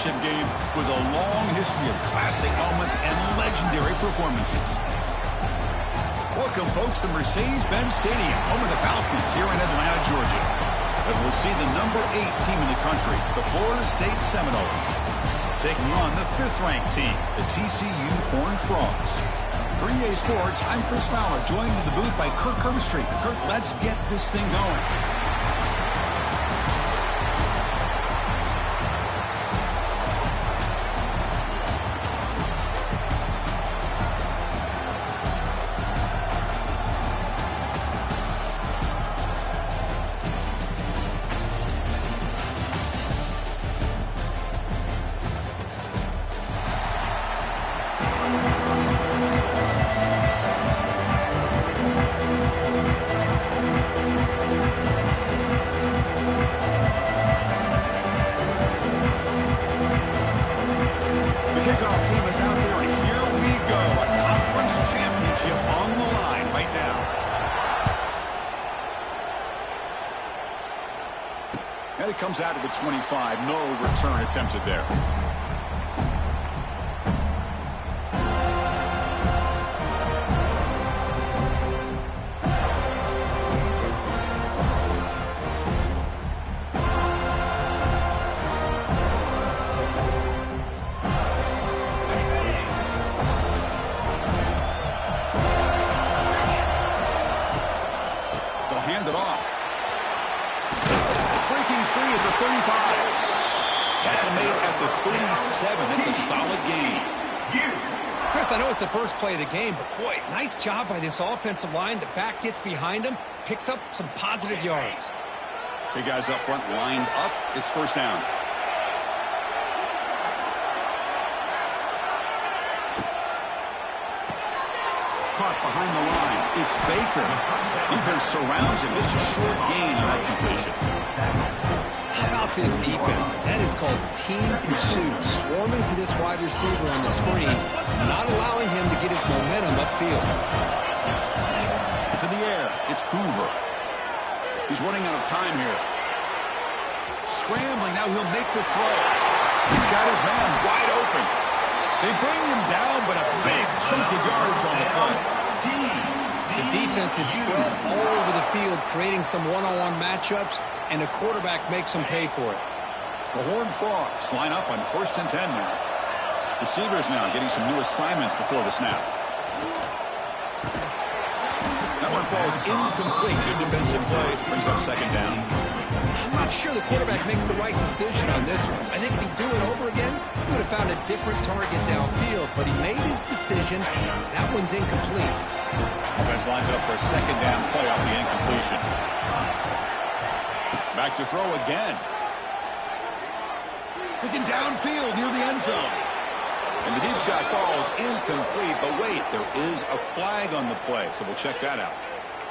championship game with a long history of classic moments and legendary performances. Welcome, folks, to Mercedes-Benz Stadium, home of the Falcons here in Atlanta, Georgia, as we'll see the number 8 team in the country, the Florida State Seminoles, taking on the 5th-ranked team, the TCU Horned Frogs. For EA Sports, I'm Chris Fowler, joined in the booth by Kirk Herbstreit. Kirk, let's get this thing going. And it comes out of the 25. No return attempted there. They'll hand it off. Free at the 35. Tackle made at the 37. That's a solid gain. Chris, I know it's the first play of the game, but boy, nice job by this offensive line. The back gets behind him, picks up some positive yards. Big guys up front lined up. It's first down. Caught behind the line. It's Baker. Defense surrounds him. Just a short gain on that completion. How about this defense? That is called team pursuit. Swarming to this wide receiver on the screen, not allowing him to get his momentum upfield. To the air. It's Hoover. He's running out of time here. Scrambling. Now he'll make the throw. He's got his man wide open. They bring him down, but a big chunk of yardage on the play. The defense is spread all over the field, creating some one-on-one matchups, and the quarterback makes them pay for it. The Horned Frogs line up on 1st and 10 now. Receivers now getting some new assignments before the snap. That one falls incomplete. Good defensive play. Brings up 2nd down. I'm not sure the quarterback makes the right decision on this one. I think if he'd do it over again, he would have found a different target downfield, but he made his decision. That one's incomplete. Offense lines up for a 2nd down play off the incompletion. Back to throw again. Looking downfield near the end zone. And the deep shot falls incomplete, but wait, there is a flag on the play, so we'll check that out.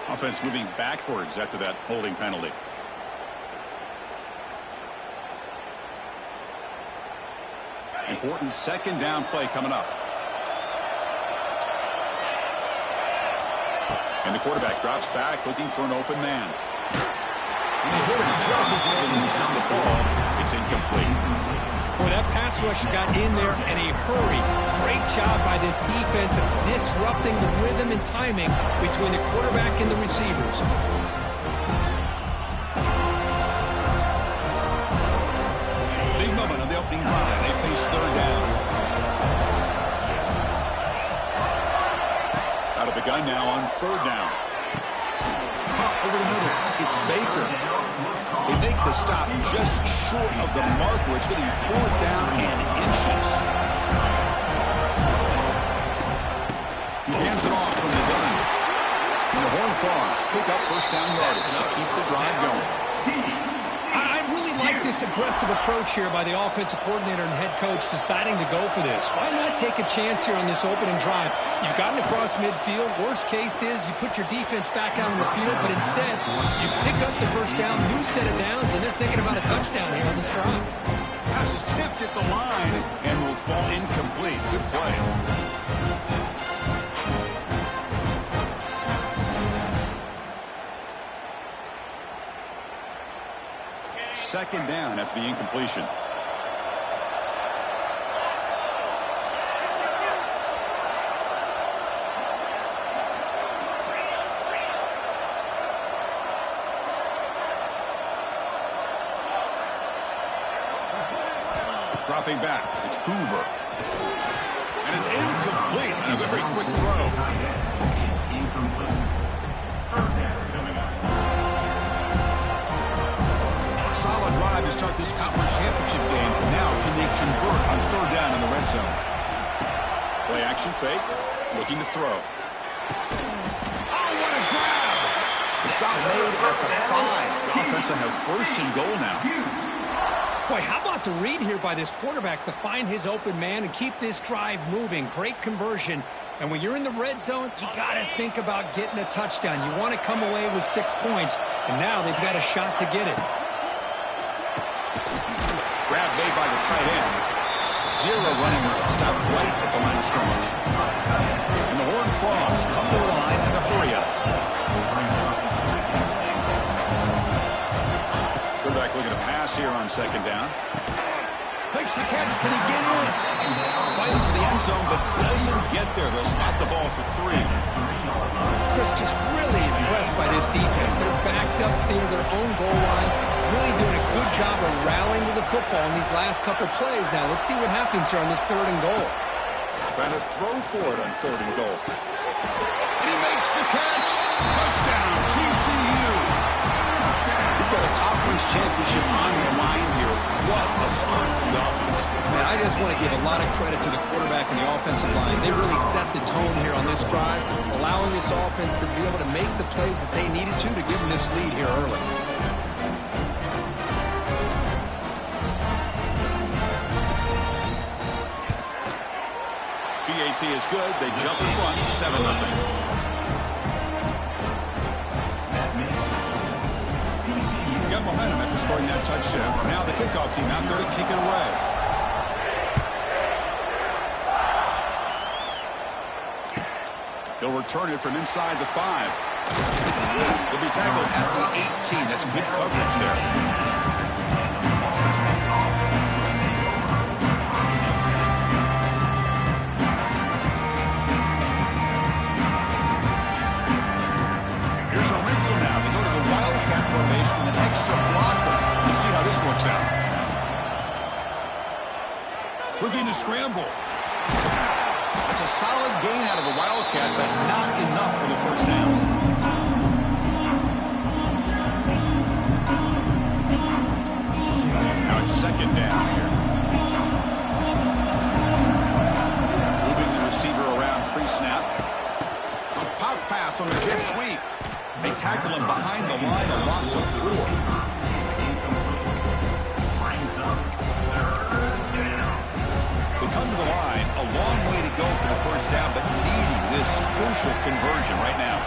Offense moving backwards after that holding penalty. Important 2nd down play coming up. And the quarterback drops back looking for an open man. And they hit him just as he releases the ball. It's incomplete. Boy, that pass rush got in there in a hurry. Great job by this defense of disrupting the rhythm and timing between the quarterback and the receivers. Big moment on the opening drive. They face 3rd down. Out of the gun now on 3rd down. Over the middle. It's Baker. They make the stop just short of the marker. It's going to be 4th down and inches. He hands it off from the gun. And the Horned Frogs pick up 1st down yardage to keep the drive going. I really like this aggressive approach here by the offensive coordinator and head coach deciding to go for this. Why not take a chance here on this opening drive? You've gotten across midfield. Worst case is you put your defense back out on the field, but instead you pick up the 1st down, new set of downs, and they're thinking about a touchdown here on this drive. Pass is tipped at the line and will fall incomplete. Good play. 2nd down after the incompletion. Dropping back, it's Hoover. And it's incomplete, and a very quick throw. Solid drive to start this conference championship game. Now, can they convert on third down in the red zone? Play action fake, looking to throw. Oh, what a grab! The stop made at the 5. The offense will have first and goal now. Boy, how about the read here by this quarterback to find his open man and keep this drive moving. Great conversion. And when you're in the red zone, you got to think about getting a touchdown. You want to come away with 6 points, and now they've got a shot to get it. Grab made by the tight end. 0 running room. Stopped right at the line of scrimmage. And the Horned Frogs come to the line in a hurry up. Quarterback looking to pass here on second down. Makes the catch. Can he get in? Fighting for the end zone, but doesn't get there. They'll spot the ball at the 3. Chris, just really impressed by this defense. They're backed up near their own goal line. Really doing a good job of rallying to the football in these last couple plays. Now, let's see what happens here on this 3rd and goal. Trying to throw for it on 3rd and goal. And he makes the catch. Touchdown, TCU. We've got a conference championship on the line here. What a start for the offense. Man, I just want to give a lot of credit to the quarterback and the offensive line. They really set the tone here on this drive, allowing this offense to be able to make the plays that they needed to give them this lead here early. PAT is good. They jump in front, 7-0. Got momentum after scoring that touchdown. Now the kickoff team out there to kick it away. He'll return it from inside the 5. He'll be tackled at the 18. That's good coverage there. Here's a wrinkle now. They go to the Wildcat formation with an extra blocker. Let's see how this works out. Looking to scramble. It's a solid gain out of the Wildcat, but not enough for the first down. Now it's 2nd down here. Moving the receiver around pre-snap. A pop pass on the jet sweep. They tackle him behind the line, a loss of 4. They come to the line, a long way to go for the first down, but needing this crucial conversion right now.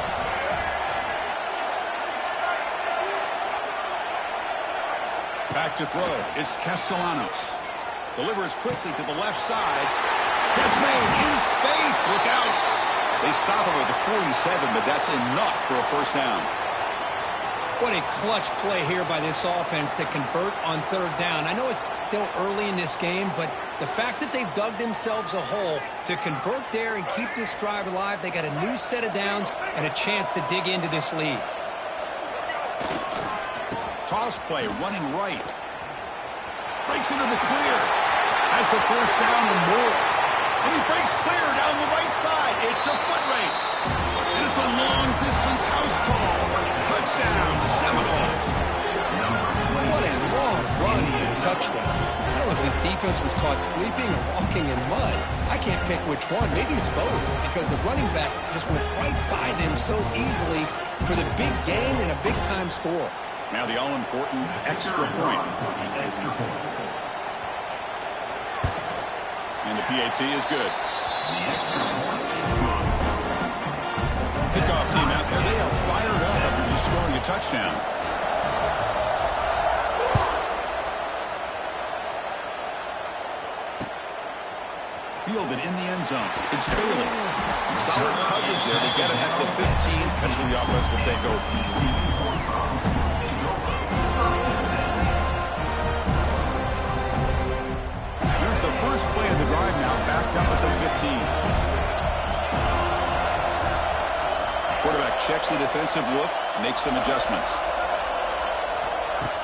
Back to throw. It's Castellanos. Delivers quickly to the left side. Catch made in space. Look out. They stop him at the 47, but that's enough for a first down. What a clutch play here by this offense to convert on 3rd down. I know it's still early in this game, but the fact that they've dug themselves a hole to convert there and keep this drive alive, they got a new set of downs and a chance to dig into this lead. Toss play, running right. Breaks into the clear. Has the first down and more. And he breaks clear down the right side. It's a foot race. And it's a long-distance house call. Touchdown, Seminoles. What a long run for a touchdown. I don't know if this defense was caught sleeping or walking in mud. I can't pick which one. Maybe it's both, because the running back just went right by them so easily for the big gain and a big-time score. Now the all-important extra point. And the PAT is good. Kickoff team out there. They are fired up after just scoring a touchdown. Fielded in the end zone. It's Bailey. Solid coverage there. They get him at the 15. That's where the offense will take over. First play of the drive now, backed up at the 15. Quarterback checks the defensive look, makes some adjustments.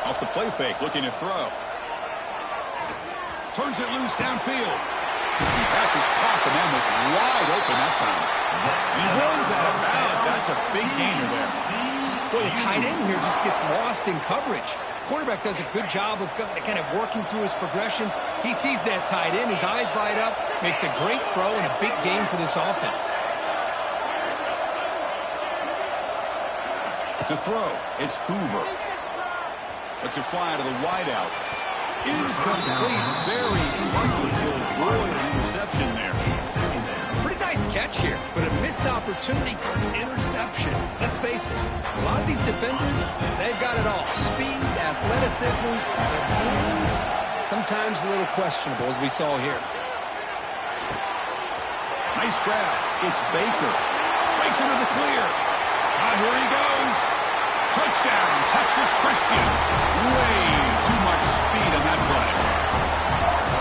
Off the play fake, looking to throw. Turns it loose downfield. The pass is caught. The man was wide open that time. And he runs out of bounds. That's a big gainer there. Boy, the tight end here just gets lost in coverage. Quarterback does a good job of kind of working through his progressions. He sees that tight end. His eyes light up. Makes a great throw and a big gain for this offense. To throw, it's Hoover. Lets it fly out of the wideout. Incomplete. Very lucky to avoid an interception there. Pretty nice catch here, but a missed opportunity for an interception. Let's face it, a lot of these defenders, they've got it all. Speed, athleticism, their hands, sometimes a little questionable, as we saw here. Nice grab. It's Baker. Breaks into the clear. Here he goes. Touchdown, Texas Christian. Way too much speed on that play.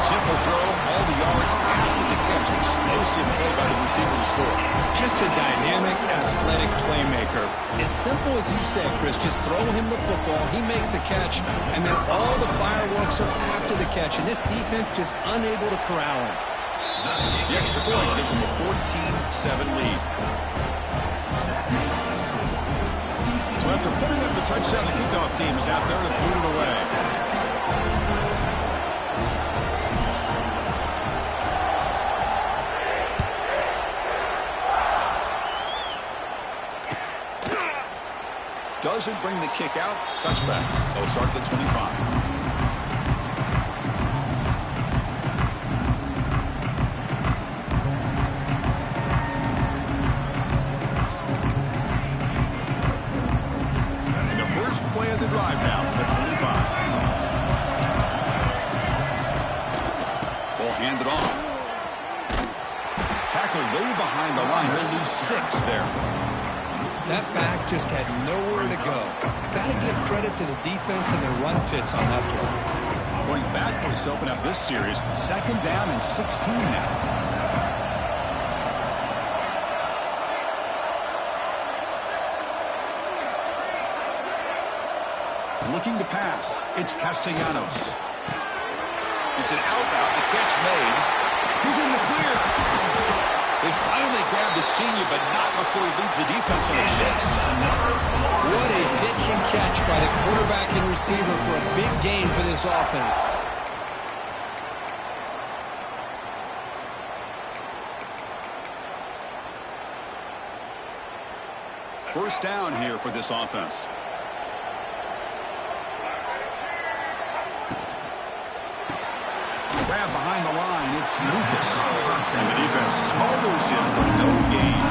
Simple throw, all the yards after the catch. Explosive play by the receiver to score. Just a dynamic, athletic playmaker. As simple as you said, Chris, just throw him the football, he makes a catch, and then all the fireworks are after the catch, and this defense just unable to corral him. The extra point gives him a 14-7 lead. So after putting up the touchdown, the kickoff team is out there to boot it away. Doesn't bring the kick out. Touchback. They'll start at the 25. Play of the drive now from the 25. Ball handed off. Tackle way behind the line. He'll lose 6 there. That back just had nowhere to go. Got to give credit to the defense and their run fits on that play. Going backwards to open up this series. 2nd down and 16 now. Looking to pass. It's Castellanos. It's an out route. The catch made. He's in the clear. They finally grabbed the senior, but not before he leads the defense on a chase. What a pitch and catch by the quarterback and receiver for a big gain for this offense. First down here for this offense. Grab behind the line, it's Lucas. And the defense smothers him for no gain.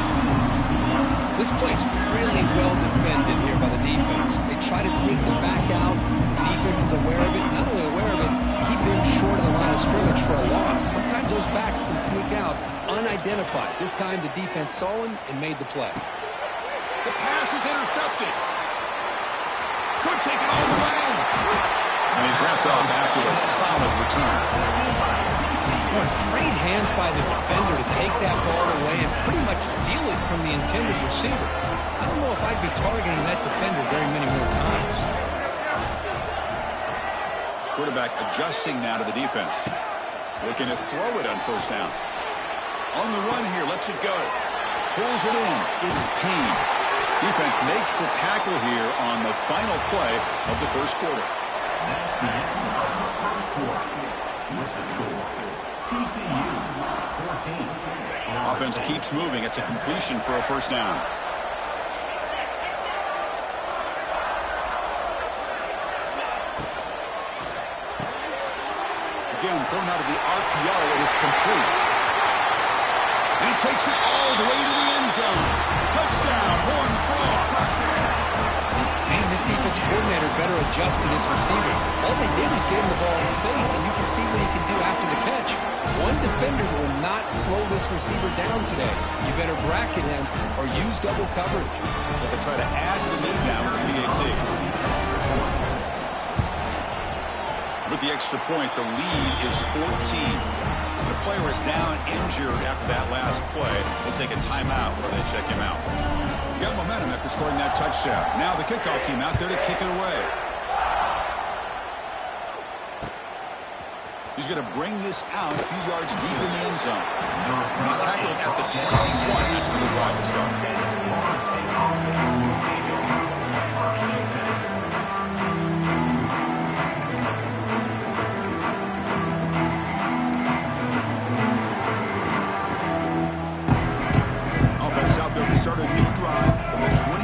This play's really well defended here by the defense. They try to sneak the back out. The defense is aware of it. Not only aware of it, keep him short of the line of scrimmage for a loss. Sometimes those backs can sneak out unidentified. This time the defense saw him and made the play. The pass is intercepted. Could take it all the way. And he's wrapped up after a solid return. Boy, great hands by the defender to take that ball away and pretty much steal it from the intended receiver. I don't know if I'd be targeting that defender very many more times. Quarterback adjusting now to the defense. Looking to throw it on first down. On the run here, lets it go. Pulls it in. It's Payne. Defense makes the tackle here on the final play of the first quarter. Offense keeps moving. It's a completion for a first down. Again, thrown out of the RPO, and it's complete. And he takes it all the way to the end zone. Touchdown, Horned Frogs. Man, this defense coordinator better adjust to this receiver. All they did was give him the ball in space, and you can see what he can do after the catch. One defender will not slow this receiver down today. You better bracket him or use double coverage. But they try to add to the lead now with the PAT. With the extra point, the lead is 14. The player is down injured after that last play. We'll take a timeout while they check him out. Got momentum after scoring that touchdown. Now the kickoff team out there to kick it away. He's going to bring this out a few yards deep in the end zone. He's tackled at the 21. That's where the drive will start. Offense out there to start a new drive from the 21.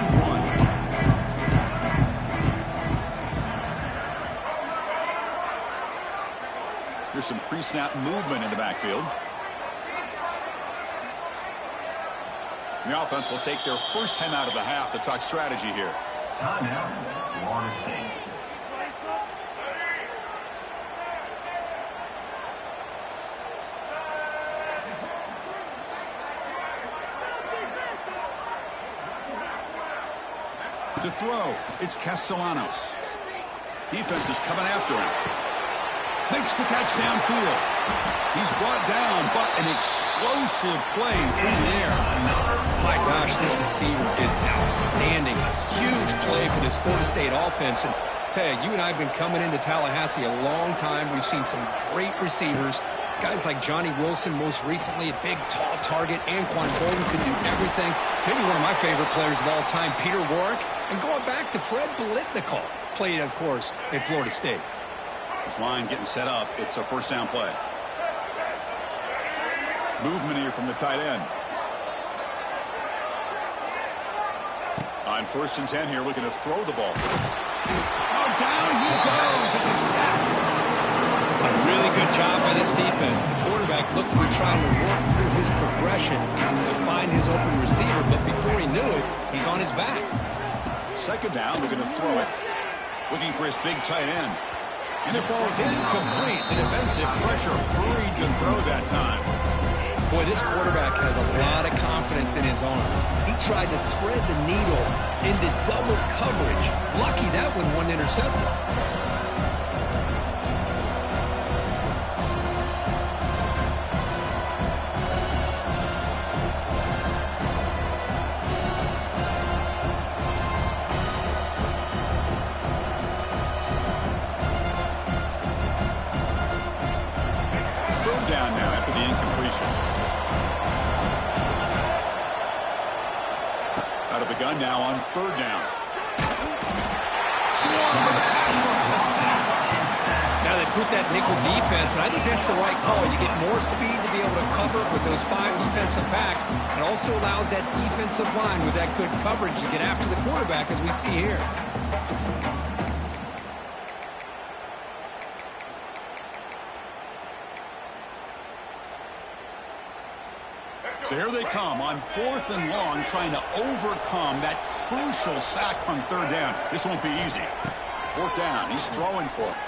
Here's some pre-snap movement in the backfield. The offense will take their first time out of the half to talk strategy here. Timeout, Florida State. To throw, it's Castellanos. Defense is coming after him. Makes the catch downfield. He's brought down, but an explosive play through the air. My gosh, this receiver is outstanding. A huge play for this Florida State offense. And tell you, you and I have been coming into Tallahassee a long time. We've seen some great receivers. Guys like Johnny Wilson, most recently, a big, tall target. Anquan Bolden could do everything. Maybe one of my favorite players of all time, Peter Warwick. And going back to Fred Biletnikoff, played, of course, at Florida State. This line getting set up. It's a first down play. Movement here from the tight end. On 1st and 10 here, looking to throw the ball. Oh, down he goes. It's a sack. A really good job by this defense. The quarterback looked to be trying to work through his progressions to find his open receiver, but before he knew it, he's on his back. 2nd down, looking to throw it. Looking for his big tight end. And it falls incomplete. The defensive pressure hurried to throw that time. Boy, this quarterback has a lot of confidence in his arm. He tried to thread the needle into double coverage. Lucky that one wasn't intercepted. Down now after the incompletion. Out of the gun now on 3rd down. Swarm with the pass rush, a sack. Now they put that nickel defense, and I think that's the right call. You get more speed to be able to cover with those 5 defensive backs. It also allows that defensive line with that good coverage to get after the quarterback, as we see here. So here they come on 4th and long, trying to overcome that crucial sack on 3rd down. This won't be easy. 4th down, he's throwing for it.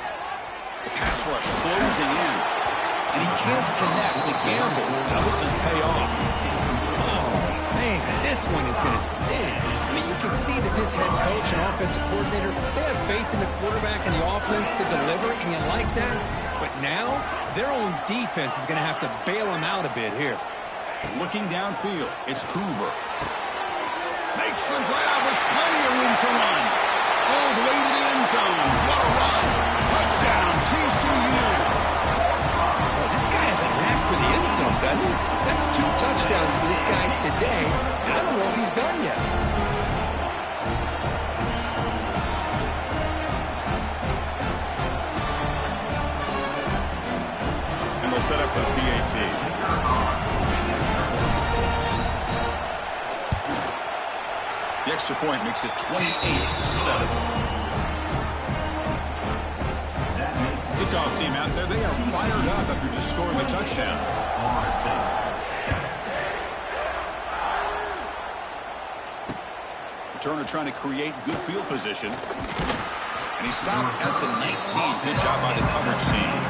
The pass rush closing in. And he can't connect. The gamble doesn't pay off. Oh, man, this one is going to sting. I mean, you can see that this head coach and offensive coordinator, they have faith in the quarterback and the offense to deliver, and you like that. But now, their own defense is going to have to bail them out a bit here. Looking downfield, it's Hoover. Makes the grab with plenty of room to run. All the way to the end zone. What a run. Touchdown, TCU. Boy, this guy has a knack for the end zone, doesn't he? That's 2 touchdowns for this guy today, and I don't know if he's done yet. And they'll set up the PAT. The extra point makes it 28-7. Kickoff team out there, they are fired up after just scoring a touchdown. Turner trying to create good field position. And he stopped at the 19. Good job by the coverage team.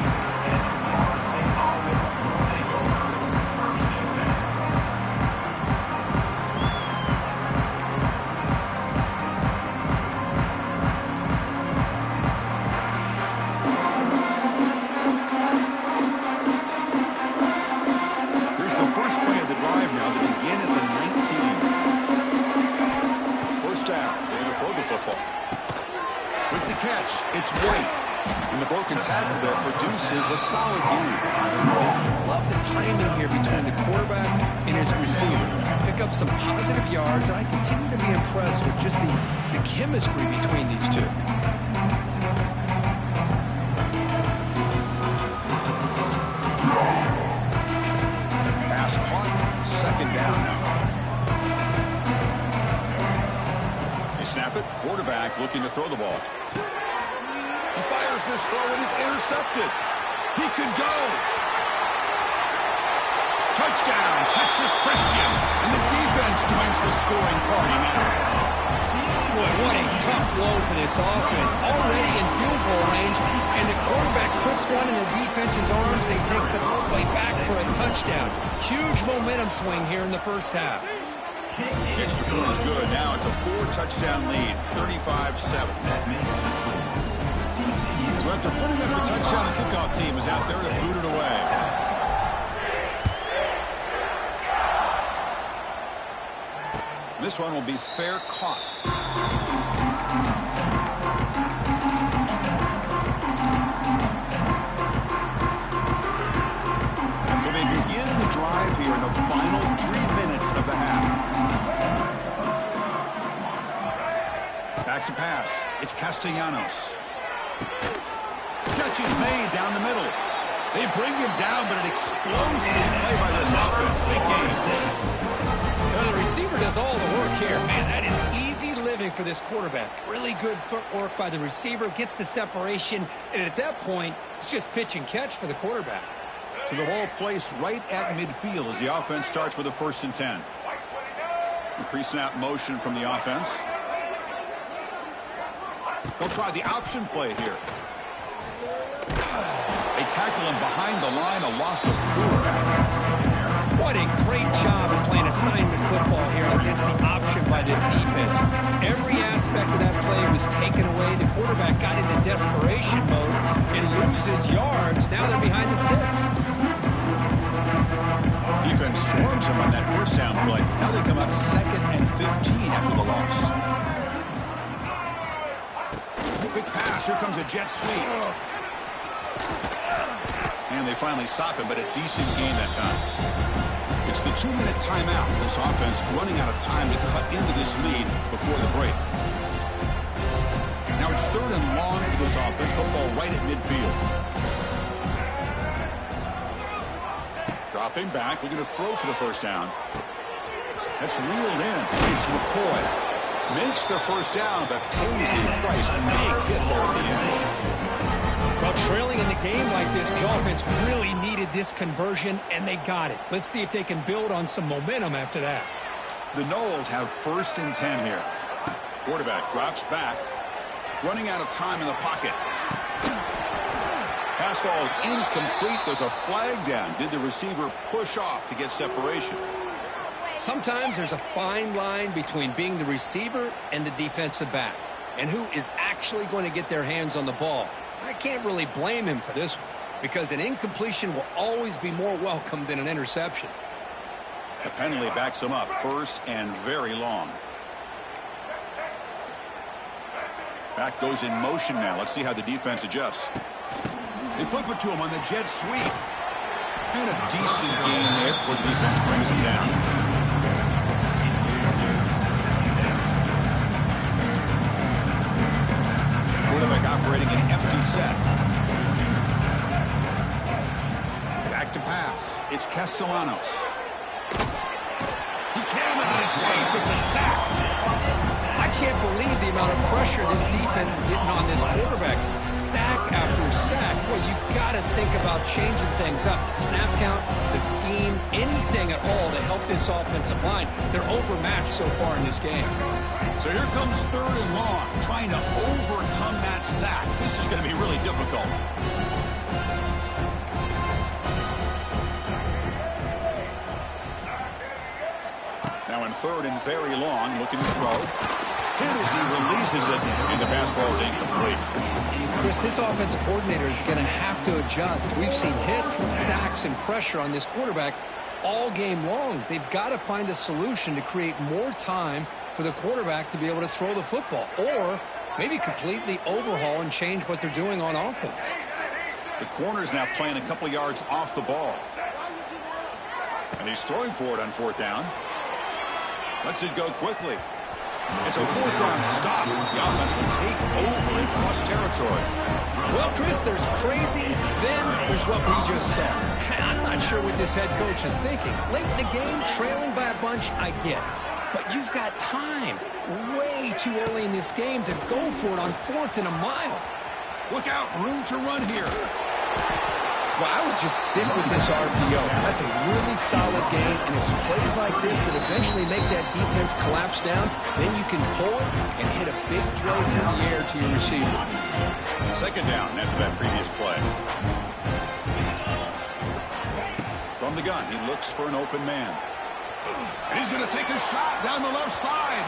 It's White. And the broken tackle there produces a solid gain. Love the timing here between the quarterback and his receiver. Pick up some positive yards, and I continue to be impressed with just the chemistry between these two. Pass caught, second down now. They snap it, quarterback looking to throw the ball. He fires this throw, and it's intercepted. He could go. Touchdown, Texas Christian. And the defense joins the scoring party now. Boy, what a tough blow for this offense. Already in field goal range, and the quarterback puts one in the defense's arms, and he takes it all the way back for a touchdown. Huge momentum swing here in the first half. Extra point is good. Now it's a 4-touchdown lead, 35-7. So after putting up the touchdown, the kickoff team is out there to boot it away. This one will be fair caught. So they begin the drive here in the final 3 minutes of the half. Back to pass. It's Castellanos. Catch is made down the middle. They bring him down, but an explosive play by this offense. Big game. Well, the receiver does all the work here. Man, that is easy living for this quarterback. Really good footwork by the receiver. Gets the separation. And at that point, it's just pitch and catch for the quarterback. So the ball placed right at midfield as the offense starts with a 1st and 10. The pre-snap motion from the offense. They'll try the option play here. They tackle him behind the line, a loss of 4. What a great job of playing assignment football here against the option by this defense. Every aspect of that play was taken away. The quarterback got into desperation mode and loses yards. Now they're behind the sticks. Defense swarms him on that 1st down play. Now they come up 2nd and 15 after the loss. Quick pass. Here comes a jet sweep. And they finally stop him, but a decent gain that time. It's the 2-minute timeout. This offense running out of time to cut into this lead before the break. Now it's 3rd and long for this offense. Football right at midfield. Dropping back, looking to throw for the 1st down. That's reeled in. It's McCoy. Makes the 1st down, but pays a price. Big hit there at the end. Well, trailing in the game like this, the offense really needed this conversion, and they got it. Let's see if they can build on some momentum after that. The Noles have 1st and 10 here. Quarterback drops back, running out of time in the pocket. Pass ball is incomplete. There's a flag down. Did the receiver push off to get separation? Sometimes there's a fine line between being the receiver and the defensive back, and who is actually going to get their hands on the ball. I can't really blame him for this one, because an incompletion will always be more welcome than an interception. The penalty backs him up. 1st and very long. Back goes in motion now. Let's see how the defense adjusts. They flip it to him on the jet sweep. And a decent gain there before the defense brings him down. Quarterback operating an empty set. Back to pass. It's Castellanos. He cannot escape. It's a sack. I can't believe the amount of pressure this defense is getting on this quarterback. Sack after sack. Well, you got to think about changing things up. The snap count, the scheme, anything at all to help this offensive line. They're overmatched so far in this game. So here comes 3rd and long, trying to overcome that sack. This is going to be really difficult. Now in 3rd and very long, looking to throw. Hit as he releases it, and the pass ball is incomplete. Chris, this offensive coordinator is going to have to adjust. We've seen hits, sacks, and pressure on this quarterback all game long. They've got to find a solution to create more time for the quarterback to be able to throw the football, or maybe completely overhaul and change what they're doing on offense. The corner's now playing a couple yards off the ball. And he's throwing for it on fourth down. Lets it go quickly. It's a fourth down stop. The offense will take over in cross territory. Well, Chris, there's crazy, then there's what we just saw. I'm not sure what this head coach is thinking. Late in the game, trailing by a bunch, I get. But you've got time. Way too early in this game to go for it on 4th and a mile. Look out, room to run here. Well, I would just stick with this RPO. That's a really solid game, and it's plays like this that eventually make that defense collapse down. Then you can pull it and hit a big play from the air to your receiver. Second down after that previous play. From the gun, he looks for an open man. And he's going to take a shot down the left side.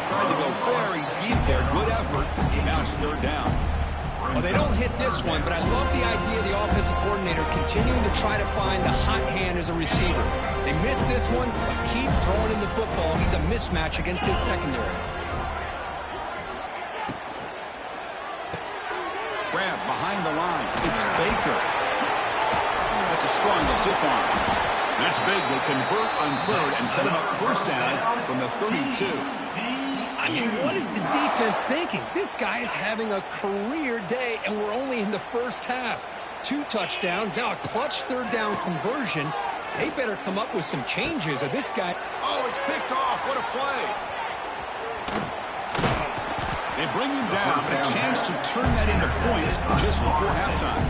Tried to go very deep there. Good effort. Now it's third down. Well, they don't hit this one, but I love the idea of the offensive coordinator continuing to try to find the hot hand as a receiver. They missed this one, but keep throwing him the football. He's a mismatch against his secondary. Grab behind the line. It's Baker. That's a strong stiff arm. That's big. They convert on third and set him up first down from the 32. I mean, what is the defense thinking? This guy is having a career day, and we're only in the first half. 2 touchdowns, now a clutch third down conversion. They better come up with some changes, or this guy... Oh, it's picked off. What a play. They bring him down, but a chance to turn that into points just before halftime.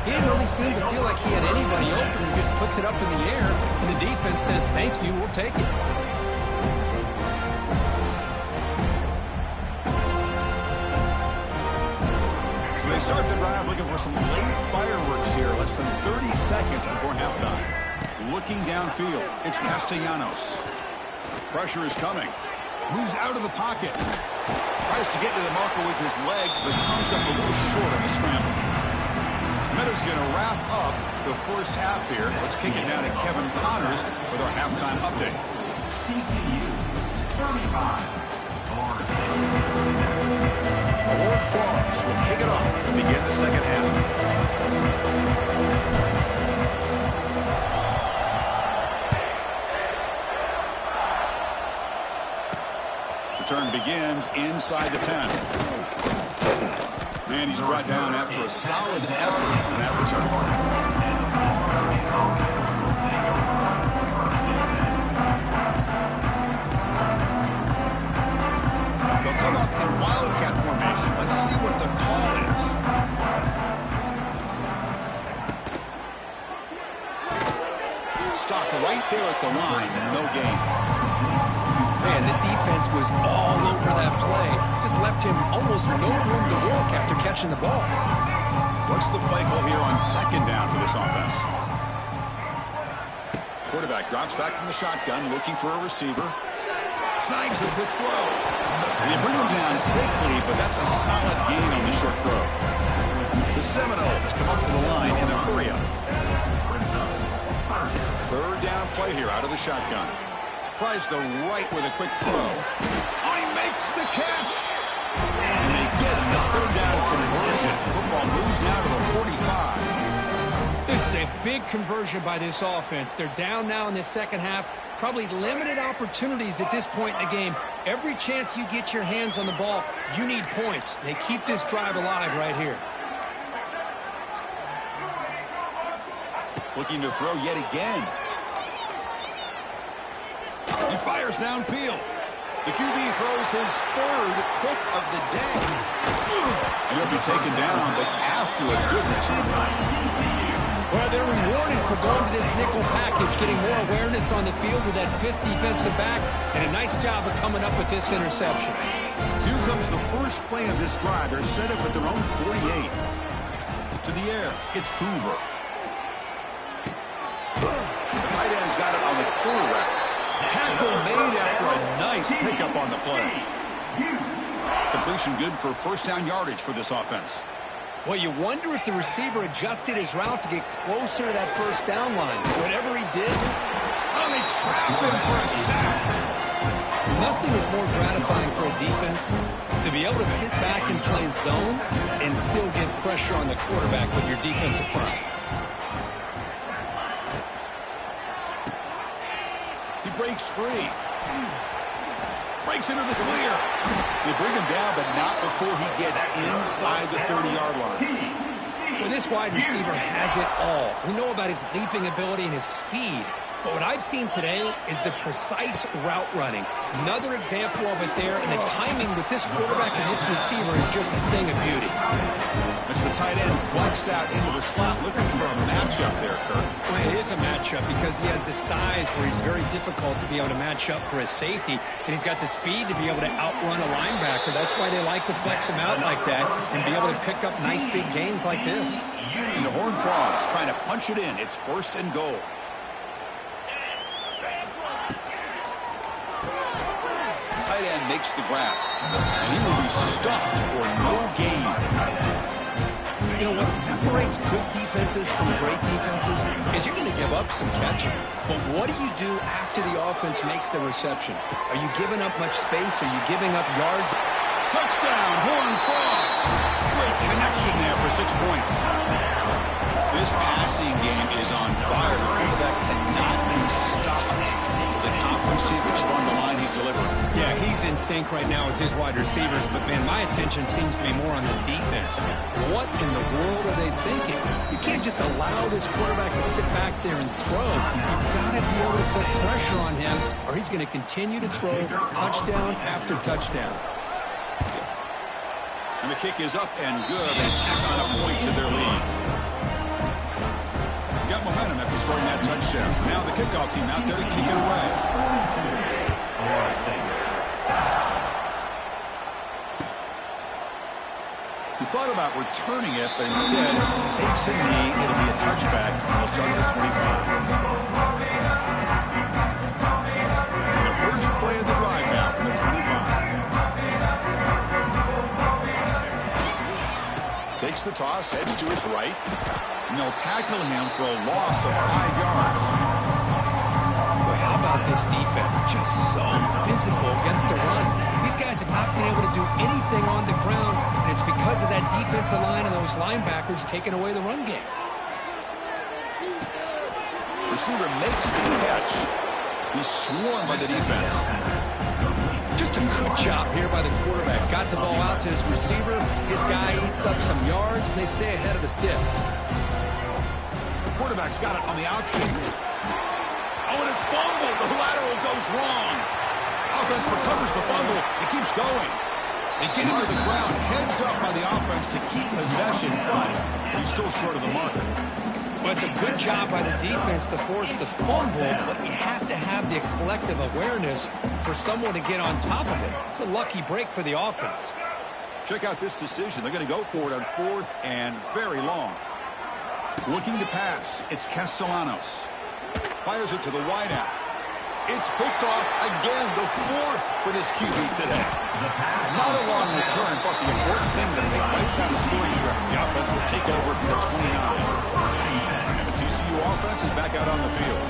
He didn't really seem to feel like he had anybody open. He just puts it up in the air, and the defense says, thank you, we'll take it. They start the drive looking for some late fireworks here, less than 30 seconds before halftime. Looking downfield, it's Castellanos. Pressure is coming. Moves out of the pocket. Tries to get to the marker with his legs, but comes up a little short on the scramble. Meadows going to wrap up the first half here. Let's kick it down to Kevin Connors with our halftime update. TCU 35. Ward Farms will kick it off to begin the second half. Return begins inside the 10. And he's brought down after a solid effort on that return. Come up in Wildcat formation. Let's see what the call is. Stop right there at the line. No gain. Man, the defense was all over that play. Just left him almost no room to work after catching the ball. What's the play call here on second down for this offense? Quarterback drops back from the shotgun, looking for a receiver. Snags the quick throw. They bring him down quickly, but that's a solid gain on the short throw. The Seminoles come up to the line in a hurry-up. Third down play here out of the shotgun. Tries the right with a quick throw. Oh, he makes the catch! And they get the third down conversion. Football moves now to the 45. This is a big conversion by this offense. They're down now in the second half. Probably limited opportunities at this point in the game. Every chance you get your hands on the ball, you need points. They keep this drive alive right here. Looking to throw yet again. He fires downfield. The QB throws his third pick of the day. And he'll be taken down, but after a good return. Well, they're rewarded for going to this nickel package, getting more awareness on the field with that 5th defensive back, and a nice job of coming up with this interception. Here comes the first play of this drive. They're set up at their own 48. To the air, it's Hoover. The tight end's got it on the quarterback. Tackle made after a nice pickup on the play. Completion good for first down yardage for this offense. Well, you wonder if the receiver adjusted his route to get closer to that first down line. Whatever he did. Oh, they trap him for a sack. Nothing is more gratifying for a defense to be able to sit back and play zone and still get pressure on the quarterback with your defensive front. He breaks free. Breaks into the clear. They bring him down, but not before he gets inside the 30-yard line. Well, this wide receiver has it all. We know about his leaping ability and his speed. But what I've seen today is the precise route running. Another example of it there, and the timing with this quarterback and this receiver is just a thing of beauty. It's the tight end flexed out into the slot, looking for a matchup there, Kirk. Well, it is a matchup because he has the size where he's very difficult to be able to match up for his safety, and he's got the speed to be able to outrun a linebacker. That's why they like to flex him out like that and be able to pick up nice big gains like this. And the Horned Frogs trying to punch it in. It's 1st and goal. Tight end makes the grab, and he will be stuffed for no gain. You know, what separates good defenses from great defenses is you're going to give up some catches. But what do you do after the offense makes the reception? Are you giving up much space? Are you giving up yards? Touchdown, Horned Frogs! Great connection there for 6 points. This passing game is on fire. The quarterback cannot be stopped. The conference championship on the line he's delivering. Yeah, he's in sync right now with his wide receivers, but, man, my attention seems to be more on the defense. What in the world are they thinking? You can't just allow this quarterback to sit back there and throw. You've got to be able to put pressure on him, or he's going to continue to throw touchdown after touchdown. And the kick is up and good. They tack on a point to their lead. Got momentum after scoring that touchdown. Now the kickoff team out there to kick it away. He thought about returning it, but instead takes a knee. It'll be a touchback. He'll start at the 25. And the first play of the drive now from the 25. Takes the toss, heads to his right. And they'll tackle him for a loss of 5 yards. Boy, how about this defense? Just so physical against the run. These guys have not been able to do anything on the ground, and it's because of that defensive line and those linebackers taking away the run game. Receiver makes the catch. He's swarmed by the defense. Just a good job here by the quarterback. Got the ball out to his receiver. His guy eats up some yards, and they stay ahead of the sticks. The quarterback's got it on the option. Oh, and it's fumbled. The lateral goes wrong. Offense recovers the fumble. It keeps going. They get him to the ground. Heads up by the offense to keep possession, but he's still short of the mark. Well, it's a good job by the defense to force the fumble, but you have to have the collective awareness for someone to get on top of it. It's a lucky break for the offense. Check out this decision. They're going to go for it on 4th and very long. Looking to pass. It's Castellanos. Fires it to the wideout. It's picked off again, the 4th for this QB today. Not a long return, but the important thing that they wipes out a scoring threat. The offense will take over from the 29. And the TCU offense is back out on the field.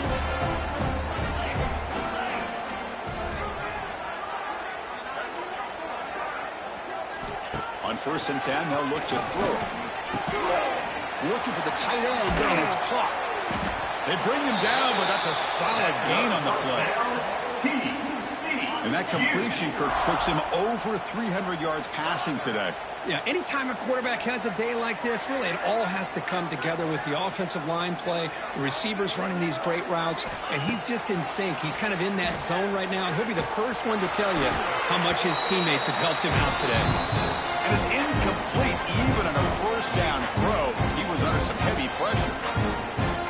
On 1st and 10, they'll look to throw it. Looking for the tight end, and it's caught. They bring him down, but that's a solid gain on the play. And that completion, Kirk, puts him over 300 yards passing today. Yeah, anytime a quarterback has a day like this, really it all has to come together with the offensive line play, the receivers running these great routes, and he's just in sync. He's kind of in that zone right now, and he'll be the first one to tell you how much his teammates have helped him out today. And it's incomplete even on a 1st down throw. He was under some heavy pressure.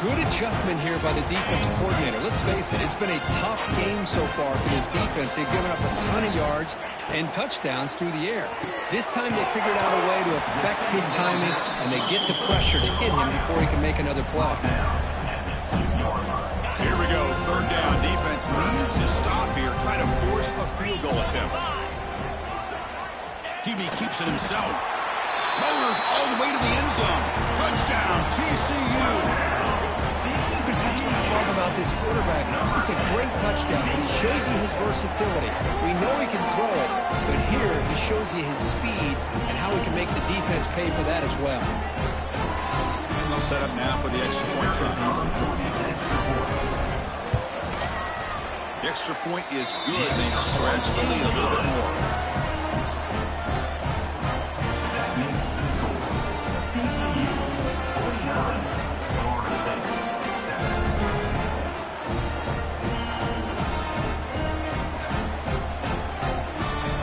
Good adjustment here by the defensive coordinator. Let's face it, it's been a tough game so far for this defense. They've given up a ton of yards and touchdowns through the air. This time they figured out a way to affect his timing, and they get the pressure to hit him before he can make another play. Here we go, 3rd down. Defense needs to stop here, try to force a field goal attempt. Hebe keeps it himself. Motors all the way to the end zone. Touchdown, TCU. That's what I love about this quarterback. This is a great touchdown. He shows you his versatility. We know he can throw it, but here he shows you his speed and how he can make the defense pay for that as well. And they'll set up now for the extra point try. The extra point is good. They stretch the lead a little bit more. That makes the score TCU 49, Florida State 7.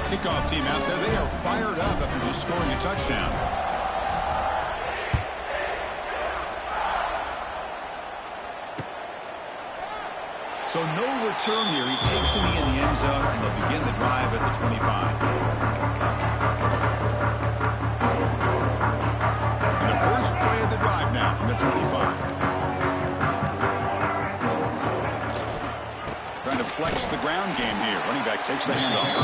Kickoff team out there, they are fired up after just scoring a touchdown. So no return here. He takes it in the end zone, and they'll begin the drive at the 25. And the first play of the drive now from the 25. Trying to flex the ground game here. Running back takes the handoff.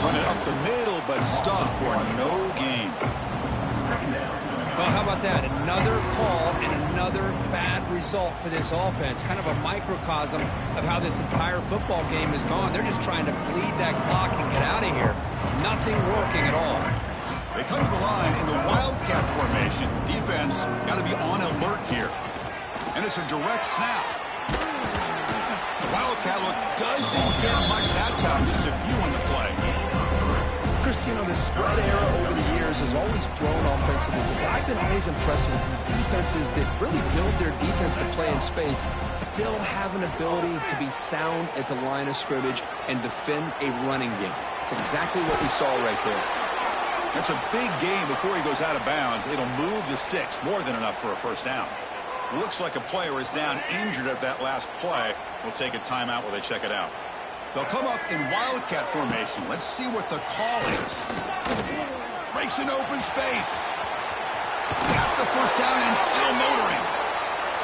Run it up the middle, but stuff for no gain. Well, how about that? Another call and another bad result for this offense. Kind of a microcosm of how this entire football game has gone. They're just trying to bleed that clock and get out of here. Nothing working at all. They come to the line in the Wildcat formation. Defense got to be on alert here. And it's a direct snap. Wildcat look doesn't get much that time. Just a few on the play. Chris, you know, the spread era over the years has always grown offensively, but I've been always impressed with defenses that really build their defense to play in space, still have an ability to be sound at the line of scrimmage and defend a running game. It's exactly what we saw right there. That's a big game before he goes out of bounds. It'll move the sticks more than enough for a first down. Looks like a player is down injured at that last play. We'll take a timeout while they check it out. They'll come up in Wildcat formation. Let's see what the call is. Breaks an open space. Got the first down and still motoring.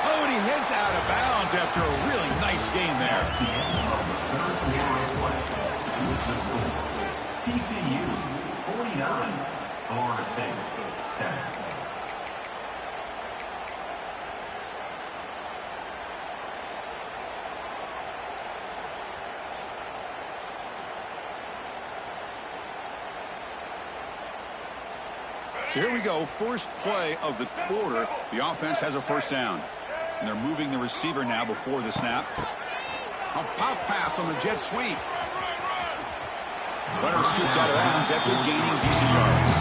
Oh, and he heads out of bounds after a really nice game there. TCU 49, Florida State 7. So here we go, first play of the quarter. The offense has a first down. And they're moving the receiver now before the snap. A pop pass on the jet sweep. Runner scoots out of bounds after gaining decent yards.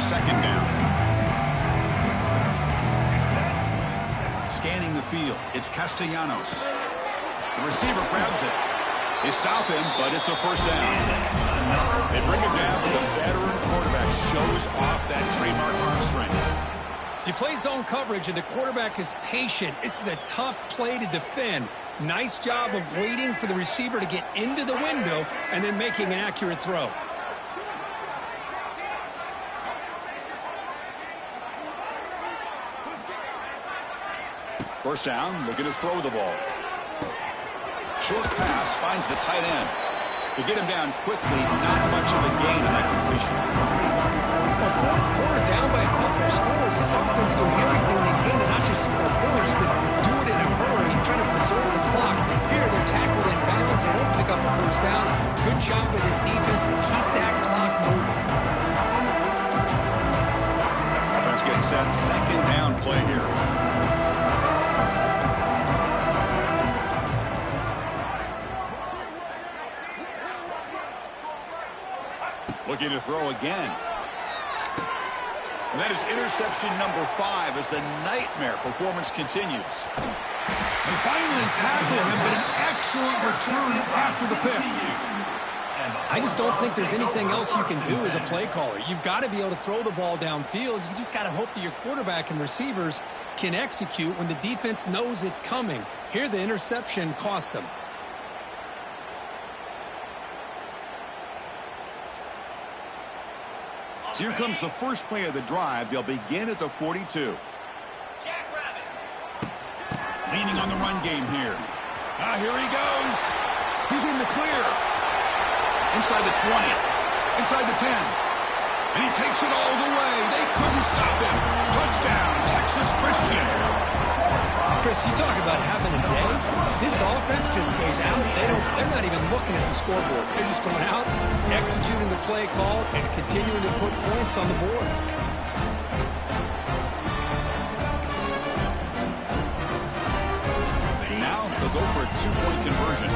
Second down. Scanning the field. It's Castellanos. The receiver grabs it. They stop him, but it's a first down. They bring him down, but the veteran quarterback shows off that trademark arm strength. If you play zone coverage and the quarterback is patient, this is a tough play to defend. Nice job of waiting for the receiver to get into the window and then making an accurate throw. First down, looking to throw the ball. Short pass finds the tight end. They get him down quickly, not much of a gain on that completion. Well, fourth quarter down by a couple of scores. This offense doing everything they can to not just score points, but do it in a hurry, trying to preserve the clock. Here, they're tackled in bounds. They don't pick up a first down. Good job with this defense to keep that clock moving. Offense getting set. Second down play here. Looking to throw again. And that is interception number 5 as the nightmare performance continues. They finally tackle him, but an excellent return after the pick. I just don't think there's anything else you can do as a play caller. You've got to be able to throw the ball downfield. You just got to hope that your quarterback and receivers can execute when the defense knows it's coming. Here, the interception cost them. So here comes the first play of the drive. They'll begin at the 42. Leaning on the run game here. Here he goes. He's in the clear. Inside the 20. Inside the 10. And he takes it all the way. They couldn't stop him. Touchdown, Texas Christian. Chris, you talk about having a day. This offense just goes out. They're not even looking at the scoreboard. They're just going out, executing the play call, and continuing to put points on the board. Now they'll go for a two-point conversion.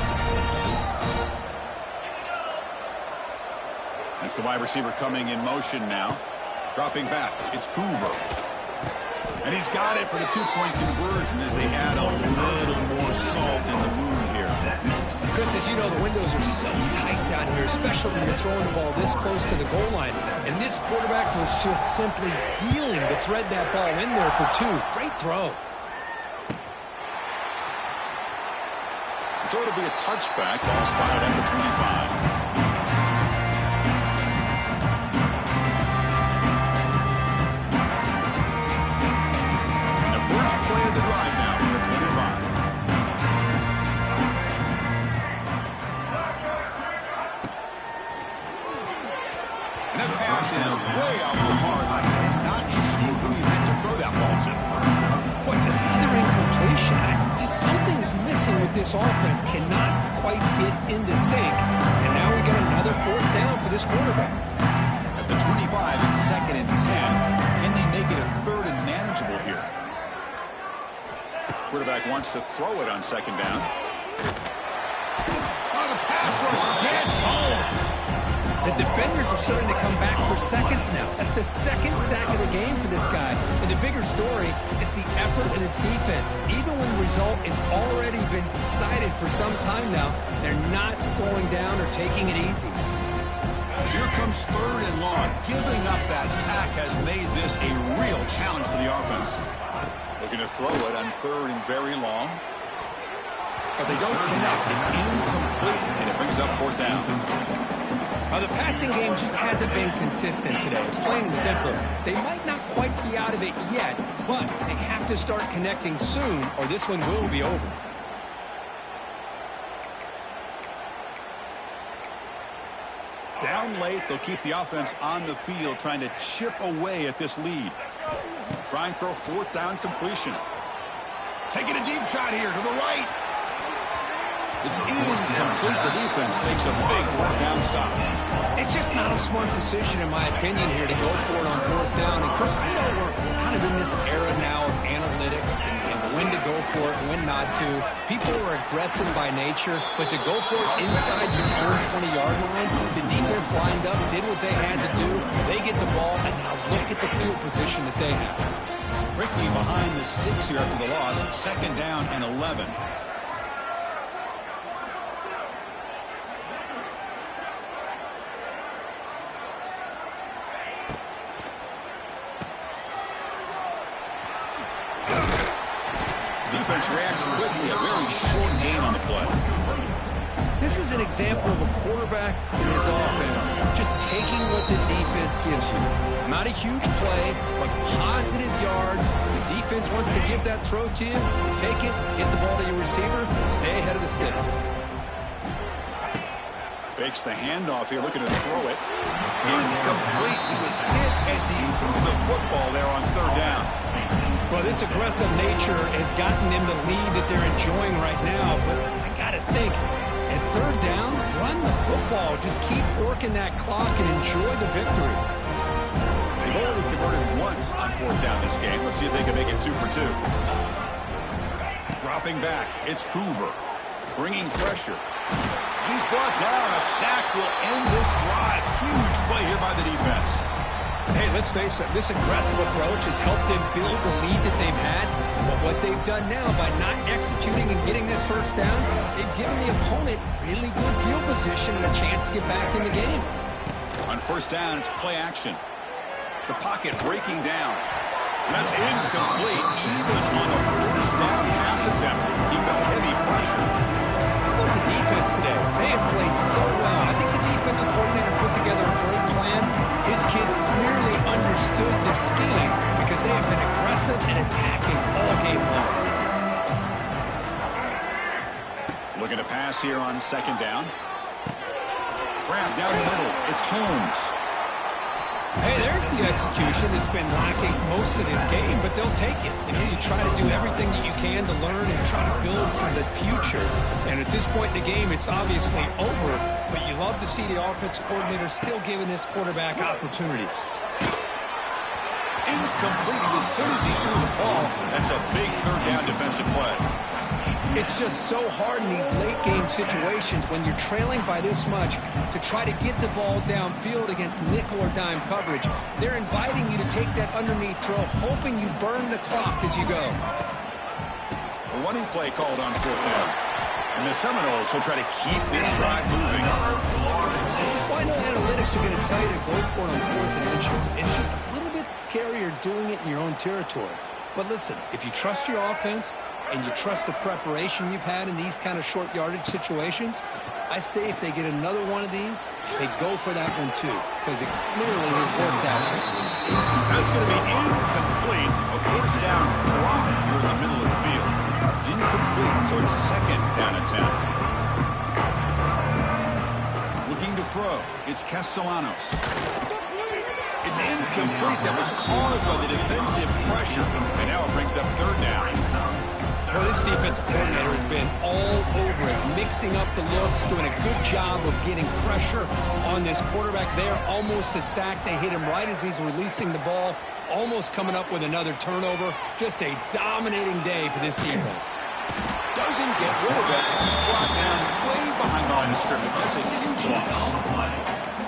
That's the wide receiver coming in motion now. Dropping back. It's Hoover. And he's got it for the two-point conversion as they add a little more salt in the wound here. Chris, as you know, the windows are so tight down here, especially when you're throwing the ball this close to the goal line. And this quarterback was just simply dealing to thread that ball in there for two. Great throw. So it'll be a touchback. Ball spotted at the 25. First play of the drive now from the 25. And that pass is way out the mark. Not sure who he meant to throw that ball to. What's another incompletion? Just something is missing with this offense. Cannot quite get into sync. And now we got another fourth down for this quarterback. At the 25, it's 2nd and 10. Can they make it a third and manageable here? Quarterback wants to throw it on 2nd down. Oh, the pass rush gets home. The defenders are starting to come back for seconds now. That's the second sack of the game for this guy. And the bigger story is the effort of his defense. Even when the result has already been decided for some time now, they're not slowing down or taking it easy. So here comes 3rd and long. Giving up that sack has made this a real challenge for the offense. Looking to throw it on 3rd and very long. But they don't connect. It's incomplete, and it brings up 4th down. The passing game just hasn't been consistent today. It's plain and simple. They might not quite be out of it yet, but they have to start connecting soon, or this one will be over. Down late, they'll keep the offense on the field, trying to chip away at this lead. Trying for a 4th down completion. Taking a deep shot here to the right. It's incomplete. The defense makes a big 4th down stop. It's just not a smart decision, in my opinion, here to go for it on 4th down. And, Chris, I know we're kind of in this era now of analytics and when to go for it and when not to. People are aggressive by nature, but to go for it inside your own 20-yard line, the defense lined up, did what they had to do. They get the ball, and now look at the field position that they have. Ricky behind the sticks here after the loss. 2nd down and 11. Defense reacts quickly. A very short gain on the play. This is an example of a quarterback in his offense just taking what the defense gives you. Not a huge play, but positive yards. The defense wants to give that throw to you. Take it, get the ball to your receiver, stay ahead of the sticks. Fakes the handoff here, looking to throw it. Incomplete. He was hit as he threw the football there on 3rd down. Well, this aggressive nature has gotten them the lead that they're enjoying right now, but I got to think, at 3rd down, run the football. Just keep working that clock and enjoy the victory. They've only converted once on 4th down this game. Let's see if they can make it 2 for 2. Dropping back, it's Hoover. Bringing pressure. He's brought down. A sack will end this drive. Huge play here by the defense. Hey, let's face it, this aggressive approach has helped them build the lead that they've had. But what they've done now by not executing and getting this 1st down, they've given the opponent really good field position and a chance to get back in the game. On 1st down, it's play action. The pocket breaking down. That's incomplete. Even on a 1st down pass attempt, he felt heavy pressure. about the defense today? They have played so well. I think the defensive coordinator put together a great plan. His kids clearly understood their scheme because they have been aggressive and attacking all game long. Looking to pass here on second down. Grab down the middle. It's Holmes. Hey, there's the execution that's been lacking most of this game, but they'll take it. You know, you try to do everything that you can to learn and try to build for the future. And at this point in the game, it's obviously over, but you love to see the offensive coordinator still giving this quarterback opportunities. Incomplete. He was good as he threw the ball. That's a big third down defensive play. It's just so hard in these late-game situations when you're trailing by this much to try to get the ball downfield against nickel or dime coverage. They're inviting you to take that underneath throw, hoping you burn the clock as you go. A running play called on fourth down. And the Seminoles will try to keep this drive moving. Well, I know analytics are going to tell you to go for it on 4th and inches. It's just a little bit scarier doing it in your own territory. But listen, if you trust your offense and you trust the preparation you've had in these kind of short yardage situations, I say if they get another one of these, they go for that one too, because it clearly has worked out. That's going to be incomplete. A first down drop here in the middle of the field. Incomplete, so it's second down attempt. Looking to throw. It's Castellanos. It's incomplete. That was caused by the defensive pressure, and now it brings up third down. Well, this defensive coordinator has been all over it, mixing up the looks, doing a good job of getting pressure on this quarterback there. Almost a sack. They hit him right as he's releasing the ball, almost coming up with another turnover. Just a dominating day for this defense. Doesn't get rid of it. He's brought down way behind the line of scrimmage. That's a huge loss.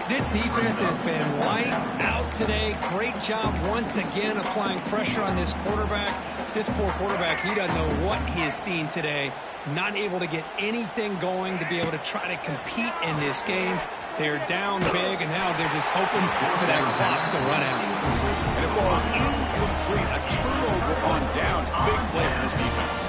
This defense has been lights out today. Great job once again applying pressure on this quarterback. This poor quarterback, he doesn't know what he has seen today. Not able to get anything going to be able to try to compete in this game. They're down big, and now they're just hoping for that clock to run out. And it falls incomplete. A turnover on downs. Big play for this defense.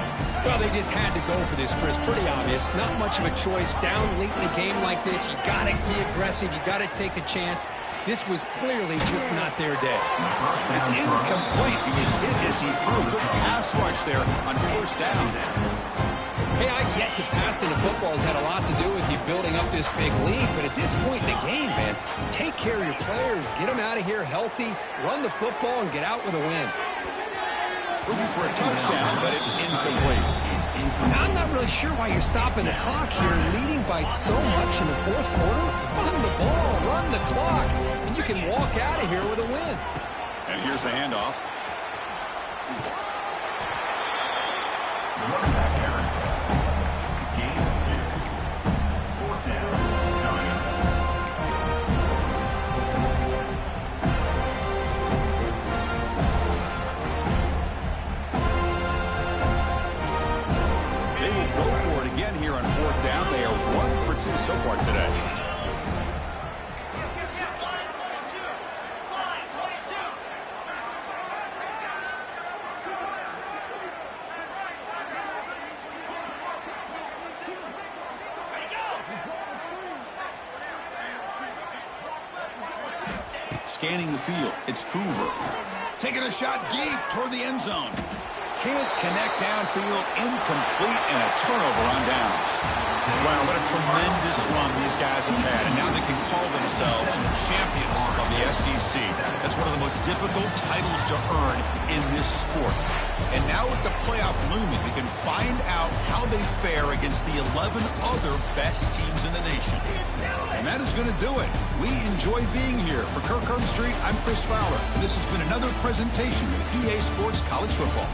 Well, they just had to go for this, Chris. Pretty obvious. Not much of a choice. Down late in the game like this, you got to be aggressive. You got to take a chance. This was clearly just not their day. It's incomplete. He was hit as he threw. Good pass rush there on first down. Hey, I get that passing the football has had a lot to do with you building up this big lead, but at this point in the game, man, take care of your players. Get them out of here healthy, run the football, and get out with a win. Looking for a touchdown, but it's incomplete. I'm not really sure why you're stopping the clock here, leading by so much in the fourth quarter. Run the ball, run the clock, and you can walk out of here with a win. And here's the handoff. So far today. Scanning the field, it's Hoover. Taking a shot deep toward the end zone. Can't connect downfield, incomplete, and a turnover on downs. Wow, what a tremendous run these guys have had, and now they can call themselves champions of the SEC. That's one of the most difficult titles to earn in this sport. And now with the playoff looming, we can find out how they fare against the 11 other best teams in the nation. And that is going to do it. We enjoy being here. For Kirk Street, I'm Chris Fowler. This has been another presentation of EA Sports College Football.